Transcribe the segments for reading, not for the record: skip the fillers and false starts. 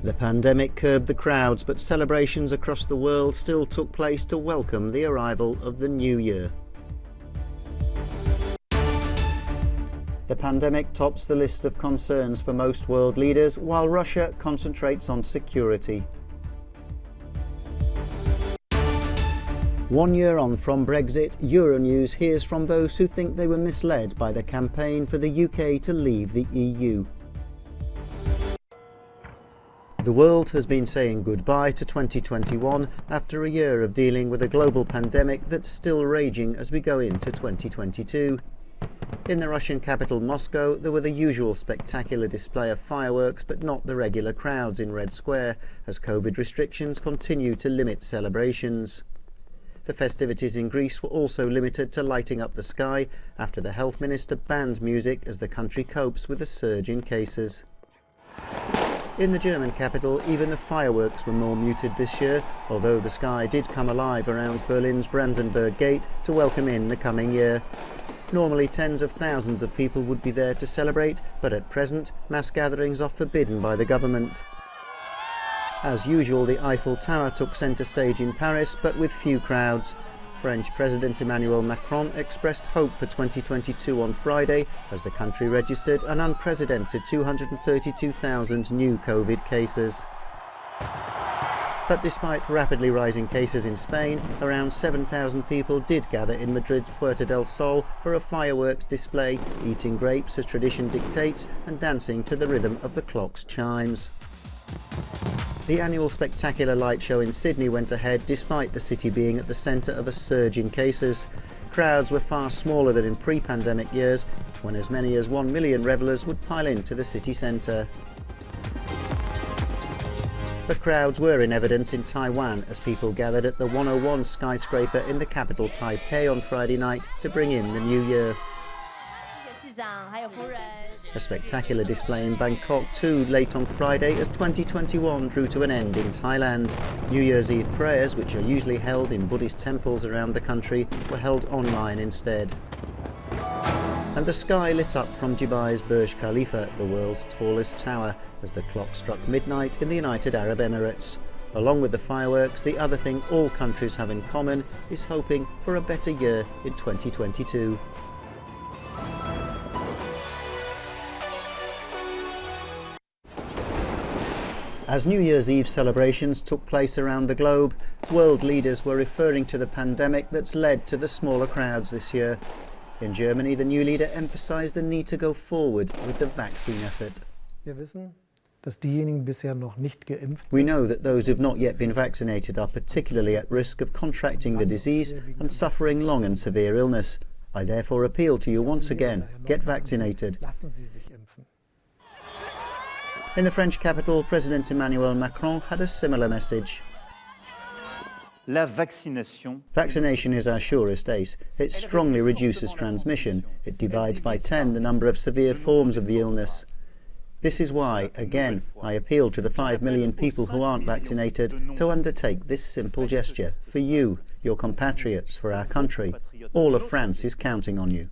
The pandemic curbed the crowds, but celebrations across the world still took place to welcome the arrival of the new year. The pandemic tops the list of concerns for most world leaders, while Russia concentrates on security. 1 year on from Brexit, Euronews hears from those who think they were misled by the campaign for the UK to leave the EU. The world has been saying goodbye to 2021 after a year of dealing with a global pandemic that's still raging as we go into 2022. In the Russian capital Moscow, there were the usual spectacular display of fireworks, but not the regular crowds in Red Square, as COVID restrictions continue to limit celebrations. The festivities in Greece were also limited to lighting up the sky after the health minister banned music as the country copes with a surge in cases. In the German capital, even the fireworks were more muted this year, although the sky did come alive around Berlin's Brandenburg Gate to welcome in the coming year. Normally tens of thousands of people would be there to celebrate, but at present mass gatherings are forbidden by the government. As usual, the Eiffel Tower took centre stage in Paris, but with few crowds. French President Emmanuel Macron expressed hope for 2022 on Friday as the country registered an unprecedented 232,000 new COVID cases. But despite rapidly rising cases in Spain, around 7,000 people did gather in Madrid's Puerta del Sol for a fireworks display, eating grapes as tradition dictates and dancing to the rhythm of the clock's chimes. The annual spectacular light show in Sydney went ahead despite the city being at the centre of a surge in cases. Crowds were far smaller than in pre-pandemic years, when as many as 1 million revellers would pile into the city centre. But crowds were in evidence in Taiwan as people gathered at the 101 skyscraper in the capital Taipei on Friday night to bring in the new year. A spectacular display in Bangkok too late on Friday as 2021 drew to an end in Thailand. New Year's Eve prayers, which are usually held in Buddhist temples around the country, were held online instead. And the sky lit up from Dubai's Burj Khalifa, the world's tallest tower, as the clock struck midnight in the United Arab Emirates. Along with the fireworks, the other thing all countries have in common is hoping for a better year in 2022. As New Year's Eve celebrations took place around the globe, world leaders were referring to the pandemic that's led to the smaller crowds this year. In Germany, the new leader emphasised the need to go forward with the vaccine effort. We know that those who have not yet been vaccinated are particularly at risk of contracting the disease and suffering long and severe illness. I therefore appeal to you once again, get vaccinated. In the French capital, President Emmanuel Macron had a similar message. Vaccination is our surest ace. It strongly reduces transmission. It divides by 10 the number of severe forms of the illness. This is why, again, I appeal to the 5 million people who aren't vaccinated to undertake this simple gesture. For you, your compatriots, for our country. All of France is counting on you.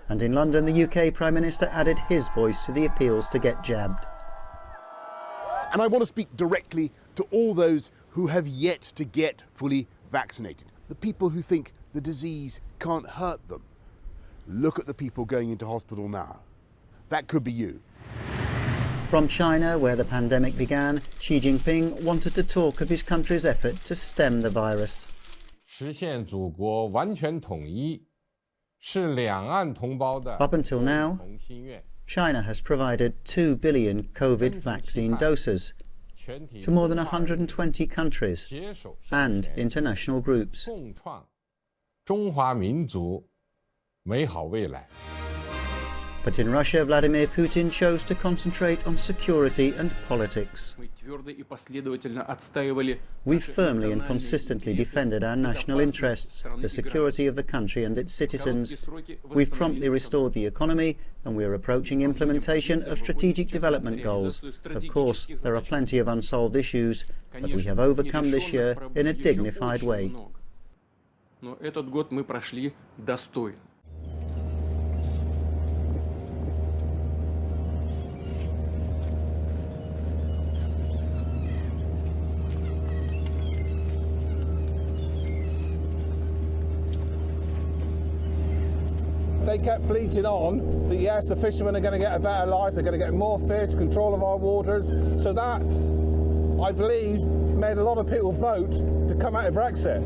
And in London, the UK Prime Minister added his voice to the appeals to get jabbed. And I want to speak directly to all those who have yet to get fully vaccinated. The people who think the disease can't hurt them. Look at the people going into hospital now. That could be you. From China, where the pandemic began, Xi Jinping wanted to talk of his country's effort to stem the virus. 实现祖国完全统一 Up until now, China has provided 2 billion COVID vaccine doses to more than 120 countries and international groups. But in Russia, Vladimir Putin chose to concentrate on security and politics. We've firmly and consistently defended our national interests, the security of the country and its citizens. We've promptly restored the economy, and we're approaching implementation of strategic development goals. Of course, there are plenty of unsolved issues, but we have overcome this year in a dignified way. they kept bleating on that yes, the fishermen are going to get a better life, they're going to get more fish, control of our waters. So that, I believe, made a lot of people vote to come out of Brexit.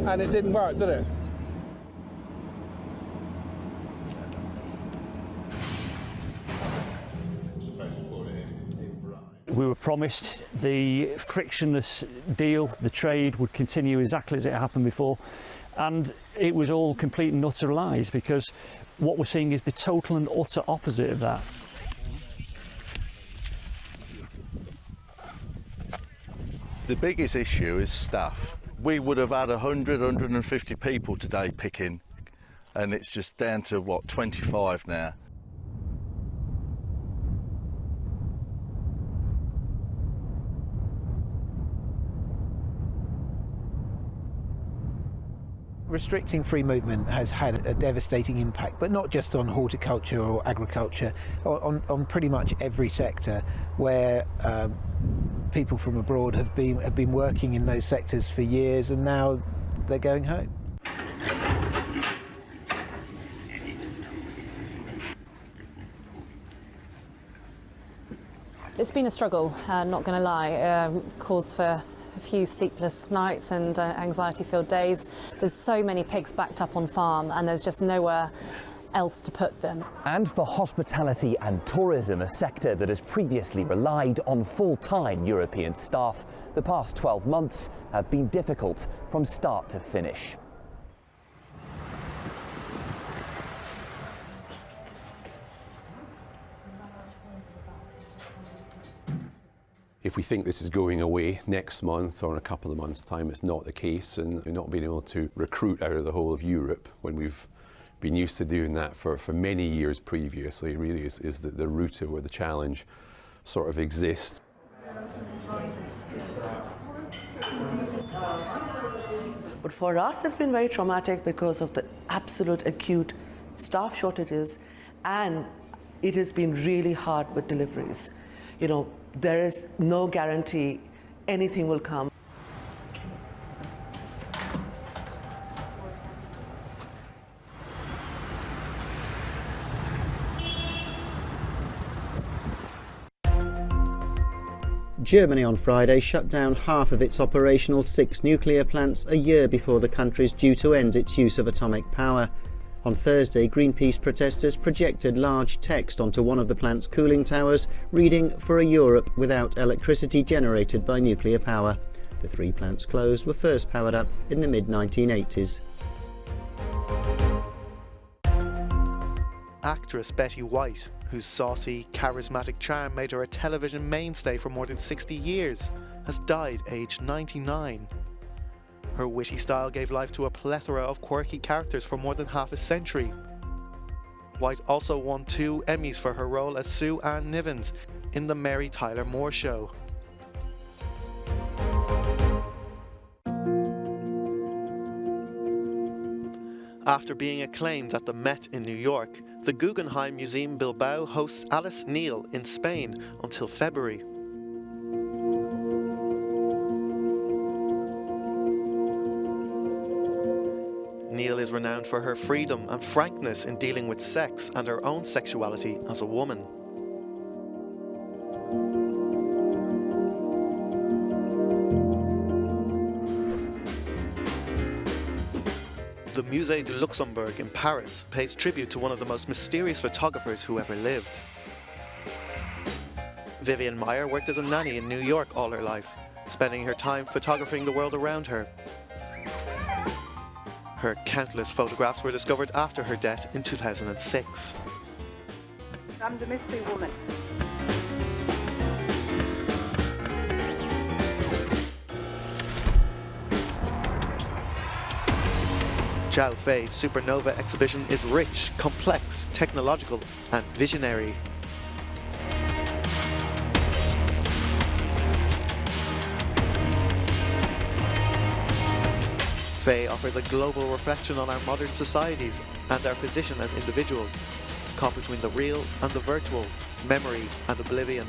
And it didn't work, did it? We were promised the frictionless deal, the trade would continue exactly as it happened before, and it was all complete and utter lies, because what we're seeing is the total and utter opposite of that. The biggest issue is staff. We would have had 100, 150 people today picking, and it's just down to, what, 25 now. Restricting free movement has had a devastating impact, but not just on horticulture or agriculture, on pretty much every sector where people from abroad have been working in those sectors for years, and now they're going home. It's been a struggle, not going to lie, cause for a few sleepless nights and anxiety-filled days. There's so many pigs backed up on farm, and there's just nowhere else to put them. And for hospitality and tourism, a sector that has previously relied on full-time European staff, the past 12 months have been difficult from start to finish. If we think this is going away next month or in a couple of months' time, it's not the case, and we're not being able to recruit out of the whole of Europe when we've been used to doing that for many years previously, really is the root of where the challenge sort of exists. But for us, it's been very traumatic because of the absolute acute staff shortages, and it has been really hard with deliveries. You know, there is no guarantee anything will come. Germany on Friday shut down half of its operational 6 nuclear plants a year before the country's due to end its use of atomic power. On Thursday, Greenpeace protesters projected large text onto one of the plant's cooling towers, reading "For a Europe without electricity generated by nuclear power." The 3 plants closed were first powered up in the mid-1980s. Actress Betty White, whose saucy, charismatic charm made her a television mainstay for more than 60 years, has died aged 99. Her witty style gave life to a plethora of quirky characters for more than half a century. White also won 2 Emmys for her role as Sue Ann Nivens in The Mary Tyler Moore Show. After being acclaimed at the Met in New York, the Guggenheim Museum Bilbao hosts Alice Neal in Spain until February. Neal is renowned for her freedom and frankness in dealing with sex and her own sexuality as a woman. The Musée du Luxembourg in Paris pays tribute to one of the most mysterious photographers who ever lived. Vivian Maier worked as a nanny in New York all her life, spending her time photographing the world around her. Her countless photographs were discovered after her death in 2006. I'm the mystery woman. Zhao Fei's Supernova exhibition is rich, complex, technological, and visionary. Fei offers a global reflection on our modern societies and our position as individuals, caught between the real and the virtual, memory and oblivion.